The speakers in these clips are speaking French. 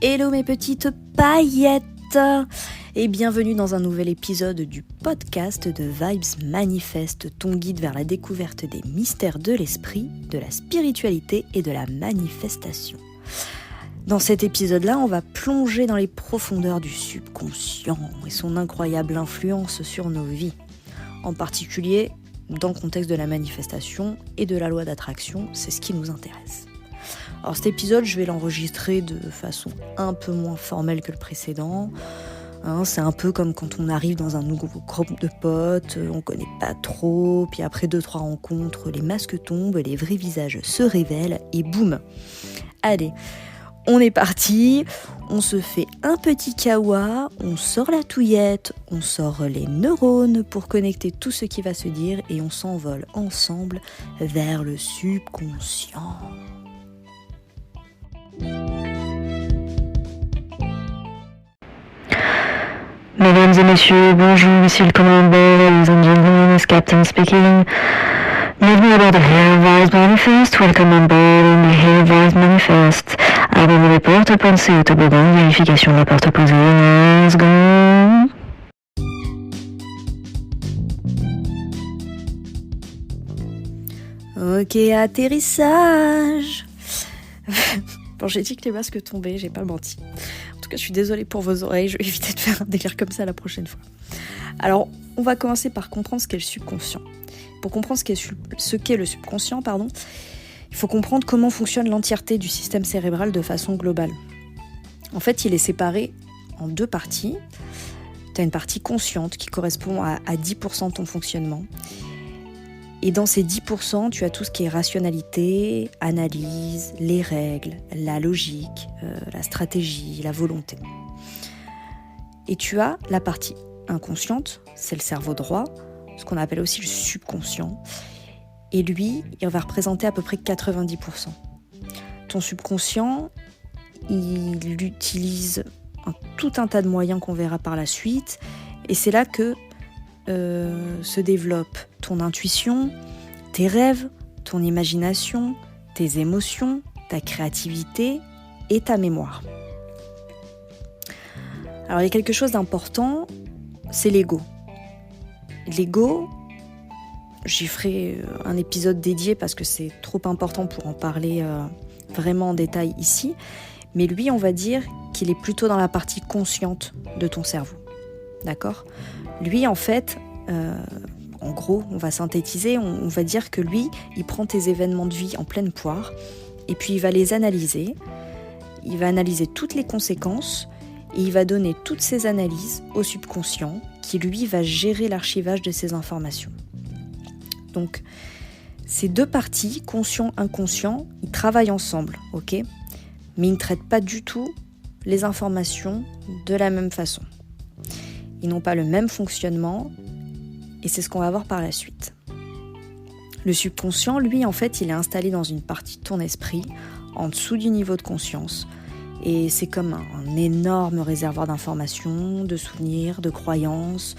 Hello mes petites paillettes et bienvenue dans un nouvel épisode du podcast de Vibes Manifest, ton guide vers la découverte des mystères de l'esprit, de la spiritualité et de la manifestation. Dans cet épisode-là, on va plonger dans les profondeurs du subconscient et son incroyable influence sur nos vies, en particulier dans le contexte de la manifestation et de la loi d'attraction, c'est ce qui nous intéresse. Alors cet épisode, je vais l'enregistrer de façon un peu moins formelle que le précédent. C'est un peu comme quand on arrive dans un nouveau groupe de potes, on connaît pas trop, puis après 2-3 rencontres, les masques tombent, les vrais visages se révèlent et boum. Allez, on est parti, on se fait un petit kawa, on sort la touillette, on sort les neurones pour connecter tout ce qui va se dire et on s'envole ensemble vers le subconscient. Mesdames et messieurs, bonjour, monsieur le commandant, ladies and gentlemen, it's Captain speaking. Bienvenue à bord de Here Vibes Manifest, welcome on board in the Here Vibes Manifest. Abonnez les portes, pensez au toboggan, vérification de la porte posée, let's go. Ok, atterrissage. Bon, j'ai dit que les masques tombaient, j'ai pas menti. En tout cas, je suis désolée pour vos oreilles, je vais éviter de faire un délire comme ça la prochaine fois. Alors, on va commencer par comprendre ce qu'est le subconscient. Pour comprendre ce qu'est le subconscient, il faut comprendre comment fonctionne l'entièreté du système cérébral de façon globale. En fait, il est séparé en deux parties. Tu as une partie consciente qui correspond à 10% de ton fonctionnement. Et dans ces 10%, tu as tout ce qui est rationalité, analyse, les règles, la logique, la stratégie, la volonté. Et tu as la partie inconsciente, c'est le cerveau droit, ce qu'on appelle aussi le subconscient. Et lui, il va représenter à peu près 90%. Ton subconscient, il utilise tout un tas de moyens qu'on verra par la suite. Et c'est là que se développe ton intuition, tes rêves, ton imagination, tes émotions, ta créativité et ta mémoire. Alors il y a quelque chose d'important, c'est l'ego. L'ego, j'y ferai un épisode dédié parce que c'est trop important pour en parler vraiment en détail ici, mais lui on va dire qu'il est plutôt dans la partie consciente de ton cerveau. D'accord ? Lui, en fait, en gros, on va synthétiser, on va dire que lui, il prend tes événements de vie en pleine poire et puis il va les analyser, il va analyser toutes les conséquences et il va donner toutes ces analyses au subconscient qui, lui, va gérer l'archivage de ces informations. Donc, ces deux parties, conscient-inconscient, ils travaillent ensemble, ok ? Mais ils ne traitent pas du tout les informations de la même façon. Ils n'ont pas le même fonctionnement et c'est ce qu'on va voir par la suite. Le subconscient, lui, en fait, il est installé dans une partie de ton esprit, en dessous du niveau de conscience. Et c'est comme un énorme réservoir d'informations, de souvenirs, de croyances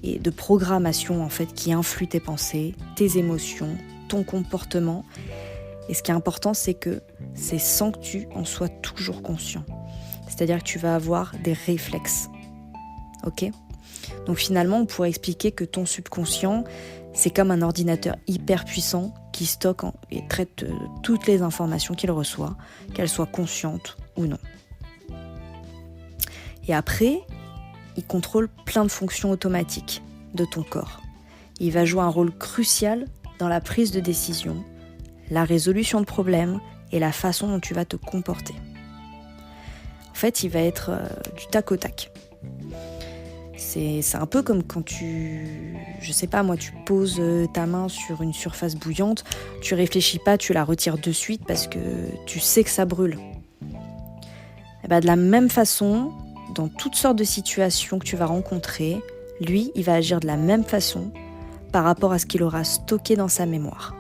et de programmations, en fait, qui influent tes pensées, tes émotions, ton comportement. Et ce qui est important, c'est que c'est sans que tu en sois toujours conscient. C'est-à-dire que tu vas avoir des réflexes. Ok ? Donc finalement, on pourrait expliquer que ton subconscient, c'est comme un ordinateur hyper puissant qui stocke et traite toutes les informations qu'il reçoit, qu'elles soient conscientes ou non. Et après, il contrôle plein de fonctions automatiques de ton corps. Il va jouer un rôle crucial dans la prise de décision, la résolution de problèmes et la façon dont tu vas te comporter. En fait, il va être du tac au tac. C'est un peu comme quand tu poses ta main sur une surface bouillante, tu réfléchis pas, tu la retires de suite parce que tu sais que ça brûle. Et de la même façon, dans toutes sortes de situations que tu vas rencontrer, lui, il va agir de la même façon par rapport à ce qu'il aura stocké dans sa mémoire.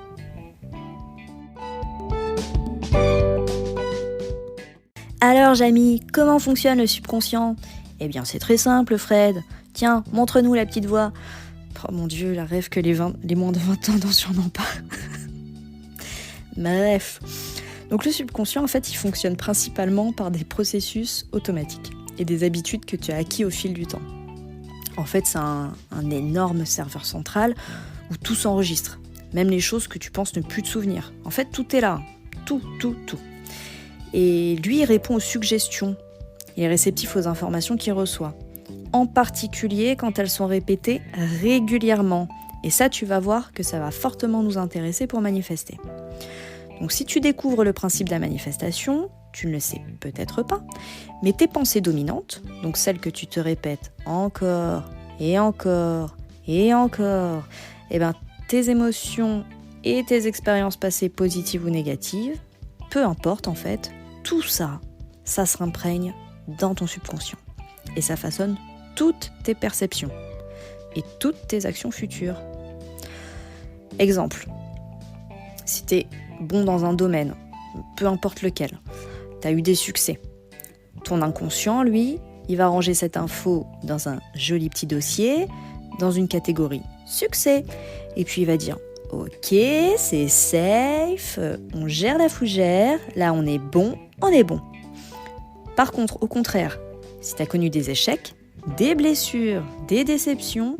Alors, Jamy, comment fonctionne le subconscient ? Eh bien, c'est très simple, Fred. Tiens, montre-nous la petite voix. Oh mon Dieu, la rêve que les moins de 20 ans n'en sûrement pas. Bref, Donc le subconscient, en fait, il fonctionne principalement par des processus automatiques et des habitudes que tu as acquis au fil du temps. En fait, c'est un énorme serveur central où tout s'enregistre, même les choses que tu penses ne plus te souvenir. En fait, tout est là, tout. Et lui, il répond aux suggestions. Il est réceptif aux informations qu'il reçoit, en particulier quand elles sont répétées régulièrement. Et ça, tu vas voir que ça va fortement nous intéresser pour manifester. Donc si tu découvres le principe de la manifestation, tu ne le sais peut-être pas, mais tes pensées dominantes, donc celles que tu te répètes encore et encore et encore, et ben tes émotions et tes expériences passées positives ou négatives, peu importe en fait, tout ça, ça se imprègne dans ton subconscient. Et ça façonne toutes tes perceptions et toutes tes actions futures. Exemple, si tu es bon dans un domaine, peu importe lequel, tu as eu des succès. Ton inconscient, lui, il va ranger cette info dans un joli petit dossier, dans une catégorie succès. Et puis il va dire, ok, c'est safe, on gère la fougère, là on est bon. Par contre, au contraire, si tu as connu des échecs, des blessures, des déceptions,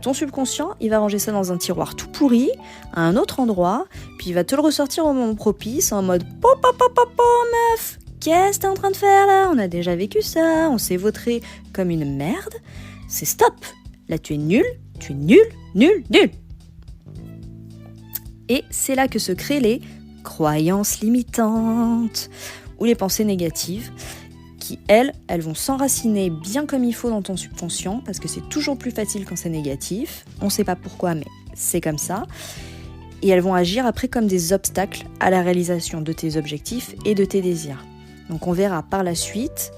ton subconscient, il va ranger ça dans un tiroir tout pourri, à un autre endroit, puis il va te le ressortir au moment propice, en mode « Po, meuf, qu'est-ce que t'es en train de faire là ? On a déjà vécu ça, on s'est vautré comme une merde, c'est stop. Là tu es nul. Et c'est là que se créent les croyances limitantes, ou les pensées négatives, qui, elles vont s'enraciner bien comme il faut dans ton subconscient, parce que c'est toujours plus facile quand c'est négatif. On ne sait pas pourquoi, mais c'est comme ça. Et elles vont agir après comme des obstacles à la réalisation de tes objectifs et de tes désirs. Donc on verra par la suite,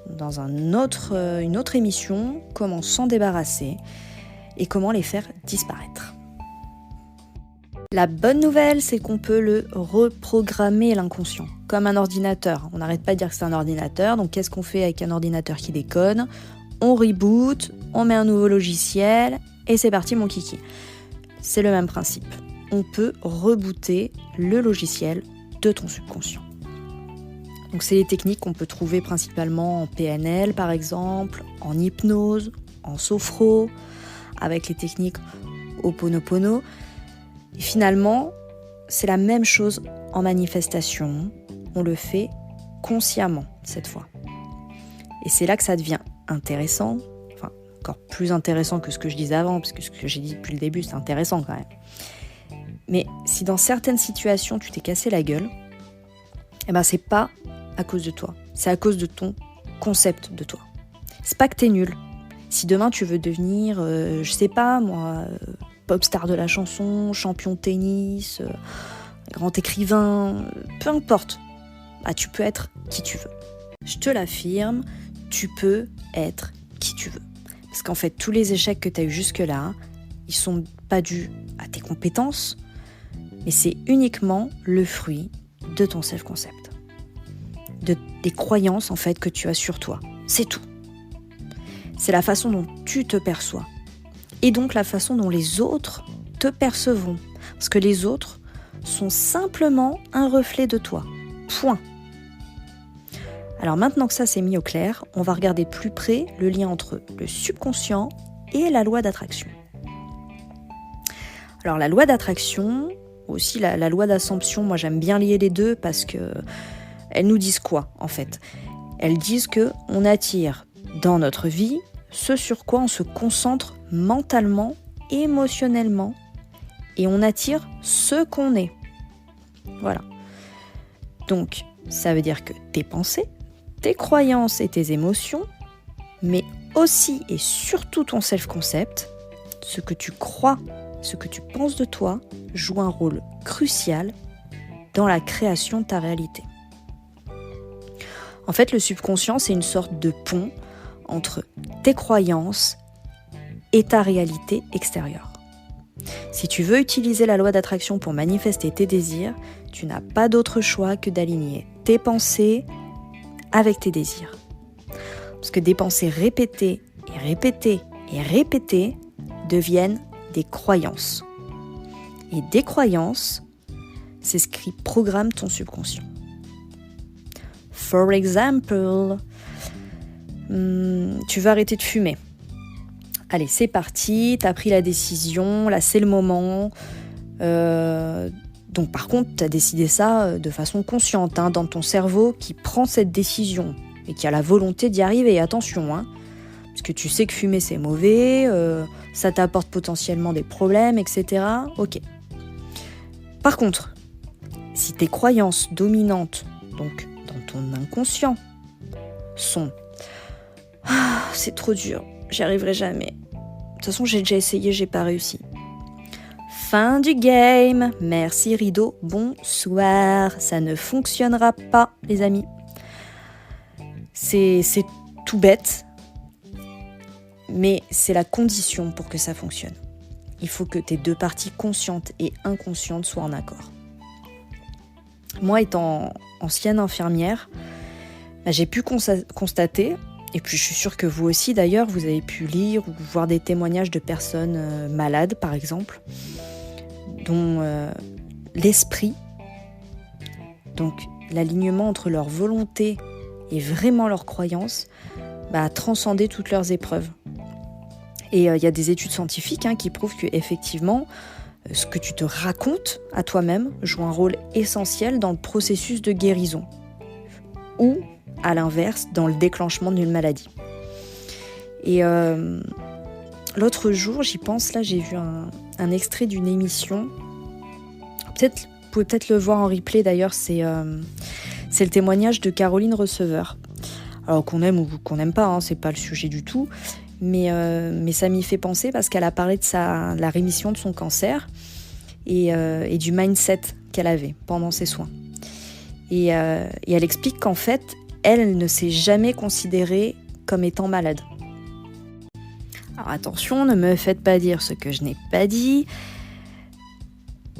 dans une autre émission, comment s'en débarrasser et comment les faire disparaître. La bonne nouvelle, c'est qu'on peut le reprogrammer, l'inconscient, comme un ordinateur. On n'arrête pas de dire que c'est un ordinateur, donc qu'est-ce qu'on fait avec un ordinateur qui déconne ? On reboot, on met un nouveau logiciel, et c'est parti mon kiki. C'est le même principe. On peut rebooter le logiciel de ton subconscient. Donc c'est les techniques qu'on peut trouver principalement en PNL par exemple, en hypnose, en sophro, avec les techniques Ho'oponopono. Et finalement, c'est la même chose en manifestation. On le fait consciemment cette fois. Et c'est là que ça devient intéressant, enfin encore plus intéressant que ce que je disais avant, parce que ce que j'ai dit depuis le début, c'est intéressant quand même. Mais si dans certaines situations tu t'es cassé la gueule, eh ben c'est pas à cause de toi, c'est à cause de ton concept de toi. C'est pas que t'es nul. Si demain tu veux devenir, je sais pas moi, pop star de la chanson, champion de tennis, grand écrivain, peu importe, bah, tu peux être qui tu veux. Je te l'affirme, tu peux être qui tu veux. Parce qu'en fait, tous les échecs que tu as eus jusque-là, ils sont pas dus à tes compétences, mais c'est uniquement le fruit de ton self-concept. Des croyances en fait que tu as sur toi. C'est tout. C'est la façon dont tu te perçois. Et donc la façon dont les autres te percevront. Parce que les autres sont simplement un reflet de toi. Point. Alors maintenant que ça s'est mis au clair, on va regarder de plus près le lien entre le subconscient et la loi d'attraction. Alors la loi d'attraction, aussi la loi d'assomption, moi j'aime bien lier les deux parce que elles nous disent quoi en fait ? Elles disent qu'on attire dans notre vie ce sur quoi on se concentre mentalement, émotionnellement, et on attire ce qu'on est. Voilà. Donc, ça veut dire que tes pensées, tes croyances et tes émotions, mais aussi et surtout ton self-concept, ce que tu crois, ce que tu penses de toi, joue un rôle crucial dans la création de ta réalité. En fait, le subconscient, c'est une sorte de pont entre tes croyances et ta réalité extérieure. Si tu veux utiliser la loi d'attraction pour manifester tes désirs, tu n'as pas d'autre choix que d'aligner tes pensées avec tes désirs. Parce que des pensées répétées et répétées et répétées deviennent des croyances. Et des croyances, c'est ce qui programme ton subconscient. For example, tu vas arrêter de fumer. Allez, c'est parti, t'as pris la décision, là c'est le moment. Donc par contre, t'as décidé ça de façon consciente, dans ton cerveau qui prend cette décision et qui a la volonté d'y arriver. Attention, parce que tu sais que fumer c'est mauvais, ça t'apporte potentiellement des problèmes, etc. Ok. Par contre, si tes croyances dominantes, donc dans ton inconscient, sont « c'est trop dur, j'y arriverai jamais. De toute façon, j'ai déjà essayé, j'ai pas réussi. » Fin du game. Merci rideau, bonsoir. Ça ne fonctionnera pas, les amis. C'est tout bête, mais c'est la condition pour que ça fonctionne. Il faut que tes deux parties conscientes et inconscientes soient en accord. Moi, étant ancienne infirmière, j'ai pu constater, et puis je suis sûre que vous aussi d'ailleurs, vous avez pu lire ou voir des témoignages de personnes malades, par exemple, dont l'esprit, donc l'alignement entre leur volonté et vraiment leur croyance, a transcendé toutes leurs épreuves. Et il y a des études scientifiques qui prouvent qu'effectivement, ce que tu te racontes à toi-même joue un rôle essentiel dans le processus de guérison. Ou, à l'inverse, dans le déclenchement d'une maladie. Et l'autre jour, j'y pense, là, j'ai vu un extrait d'une émission. Vous pouvez peut-être le voir en replay d'ailleurs, c'est le témoignage de Caroline Receveur. Alors qu'on aime ou qu'on n'aime pas, c'est pas le sujet du tout. Mais ça m'y fait penser parce qu'elle a parlé de la rémission de son cancer et du mindset qu'elle avait pendant ses soins. Et elle explique qu'en fait, elle ne s'est jamais considérée comme étant malade. Alors attention, ne me faites pas dire ce que je n'ai pas dit.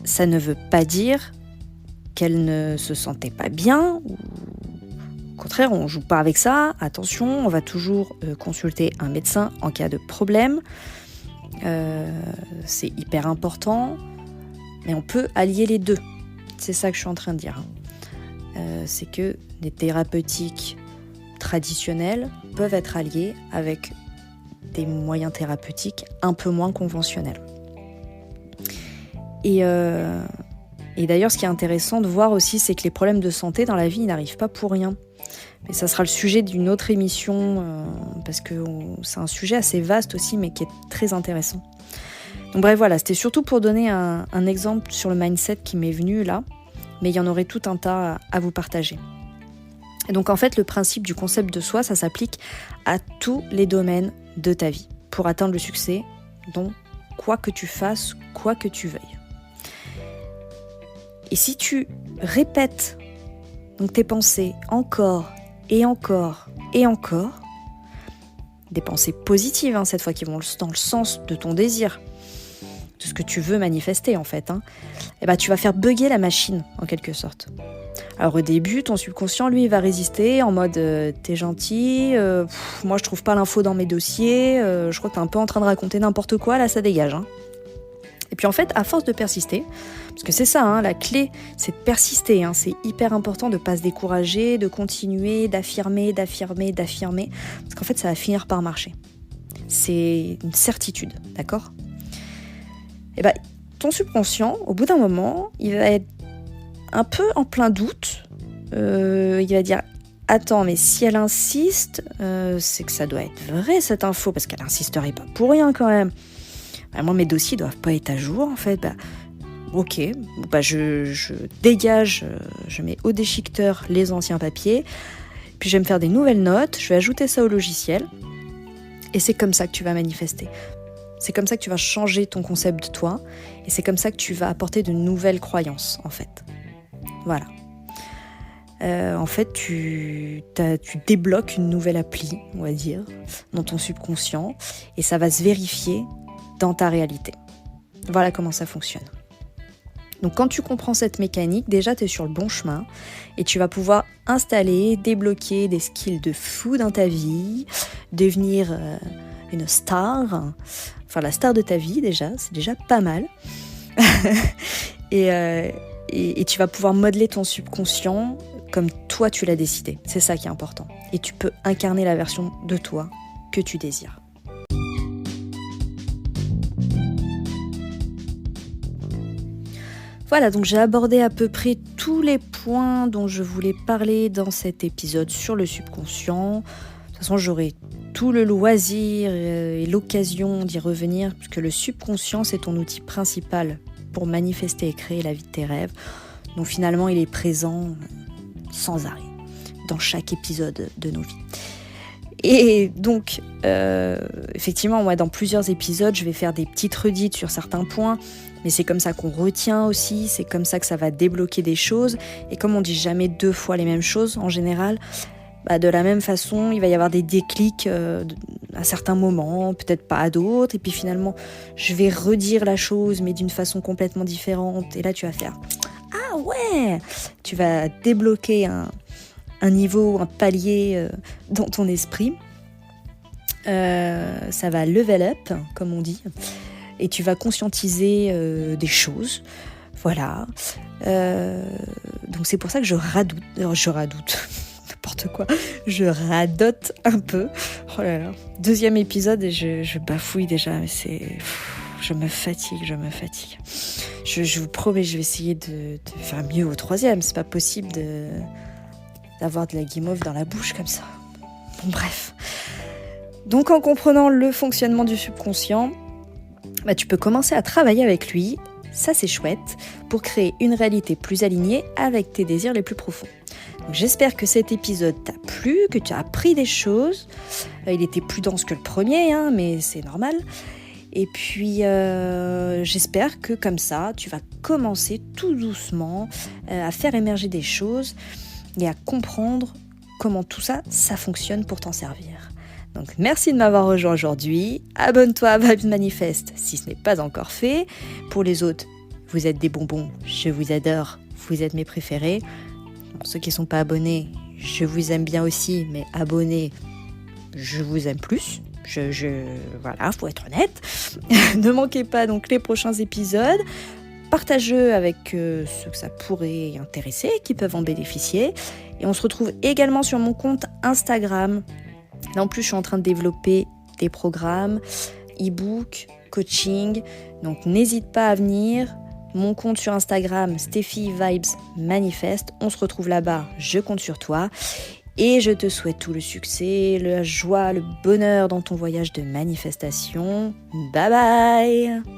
Ça ne veut pas dire qu'elle ne se sentait pas bien. Au contraire, on ne joue pas avec ça. Attention, on va toujours consulter un médecin en cas de problème. C'est hyper important. Mais on peut allier les deux. C'est ça que je suis en train de dire. C'est que les thérapeutiques traditionnelles peuvent être alliées avec des moyens thérapeutiques un peu moins conventionnels. Et d'ailleurs, ce qui est intéressant de voir aussi, c'est que les problèmes de santé dans la vie, ils n'arrivent pas pour rien. Mais ça sera le sujet d'une autre émission, parce que c'est un sujet assez vaste aussi, mais qui est très intéressant. Donc bref, voilà, c'était surtout pour donner un exemple sur le mindset qui m'est venu là, mais il y en aurait tout un tas à vous partager. Et donc en fait, le principe du concept de soi, ça s'applique à tous les domaines de ta vie, pour atteindre le succès, donc quoi que tu fasses, quoi que tu veuilles. Et si tu répètes donc tes pensées encore et encore et encore, des pensées positives cette fois qui vont dans le sens de ton désir, de ce que tu veux manifester en fait, tu vas faire bugger la machine en quelque sorte. Alors au début, ton subconscient lui va résister en mode t'es gentil, moi je trouve pas l'info dans mes dossiers, je crois que t'es un peu en train de raconter n'importe quoi, là ça dégage. Et puis en fait, à force de persister, parce que c'est ça, la clé, c'est de persister, c'est hyper important de ne pas se décourager, de continuer, d'affirmer, parce qu'en fait, ça va finir par marcher. C'est une certitude, d'accord ? Et ton subconscient, au bout d'un moment, il va être un peu en plein doute, il va dire « Attends, mais si elle insiste, c'est que ça doit être vrai cette info, parce qu'elle insisterait pas pour rien quand même. » Moi, mes dossiers doivent pas être à jour, en fait. Ok, je dégage, je mets au déchiqueteur les anciens papiers, puis je vais me faire des nouvelles notes, je vais ajouter ça au logiciel, et c'est comme ça que tu vas manifester. C'est comme ça que tu vas changer ton concept de toi, et c'est comme ça que tu vas apporter de nouvelles croyances, en fait. Voilà. En fait, tu débloques une nouvelle appli, on va dire, dans ton subconscient, et ça va se vérifier dans ta réalité. Voilà comment ça fonctionne. Donc quand tu comprends cette mécanique, déjà tu es sur le bon chemin et tu vas pouvoir installer, débloquer des skills de fou dans ta vie, devenir une star, enfin la star de ta vie déjà, c'est déjà pas mal. et tu vas pouvoir modeler ton subconscient comme toi tu l'as décidé. C'est ça qui est important. Et tu peux incarner la version de toi que tu désires. Voilà, donc j'ai abordé à peu près tous les points dont je voulais parler dans cet épisode sur le subconscient. De toute façon, j'aurai tout le loisir et l'occasion d'y revenir, puisque le subconscient, c'est ton outil principal pour manifester et créer la vie de tes rêves. Donc finalement, il est présent sans arrêt dans chaque épisode de nos vies. Et donc, effectivement, moi, dans plusieurs épisodes, je vais faire des petites redites sur certains points, mais c'est comme ça qu'on retient aussi, c'est comme ça que ça va débloquer des choses. Et comme on dit jamais 2 fois les mêmes choses, en général, de la même façon, il va y avoir des déclics à certains moments, peut-être pas à d'autres, et puis finalement, je vais redire la chose, mais d'une façon complètement différente, et là, tu vas faire « Ah ouais !» Tu vas débloquer un niveau, un palier dans ton esprit. Ça va level up, comme on dit, et tu vas conscientiser des choses. Voilà. Donc c'est pour ça que je radoute, n'importe quoi, je radote un peu. Oh là là. 2e épisode et je bafouille déjà, mais je me fatigue. Je vous promets, je vais essayer de faire mieux au 3e. C'est pas possible d'avoir de la guimauve dans la bouche comme ça. Bon, bref. Donc en comprenant le fonctionnement du subconscient, tu peux commencer à travailler avec lui, ça c'est chouette, pour créer une réalité plus alignée avec tes désirs les plus profonds. Donc, j'espère que cet épisode t'a plu, que tu as appris des choses. Il était plus dense que le premier, mais c'est normal. Et puis j'espère que comme ça, tu vas commencer tout doucement à faire émerger des choses et à comprendre comment tout ça fonctionne pour t'en servir. Donc merci de m'avoir rejoint aujourd'hui. Abonne-toi à Vibes Manifest si ce n'est pas encore fait. Pour les autres, vous êtes des bonbons, je vous adore, vous êtes mes préférés. Pour ceux qui ne sont pas abonnés, je vous aime bien aussi, mais abonnés, je vous aime plus. Voilà, faut être honnête. Ne manquez pas donc les prochains épisodes. Partagez-le avec ceux que ça pourrait intéresser, qui peuvent en bénéficier. Et on se retrouve également sur mon compte Instagram. Là en plus, je suis en train de développer des programmes, e-book, coaching. Donc n'hésite pas à venir. Mon compte sur Instagram, Steffi Vibes Manifest. On se retrouve là-bas, je compte sur toi. Et je te souhaite tout le succès, la joie, le bonheur dans ton voyage de manifestation. Bye bye!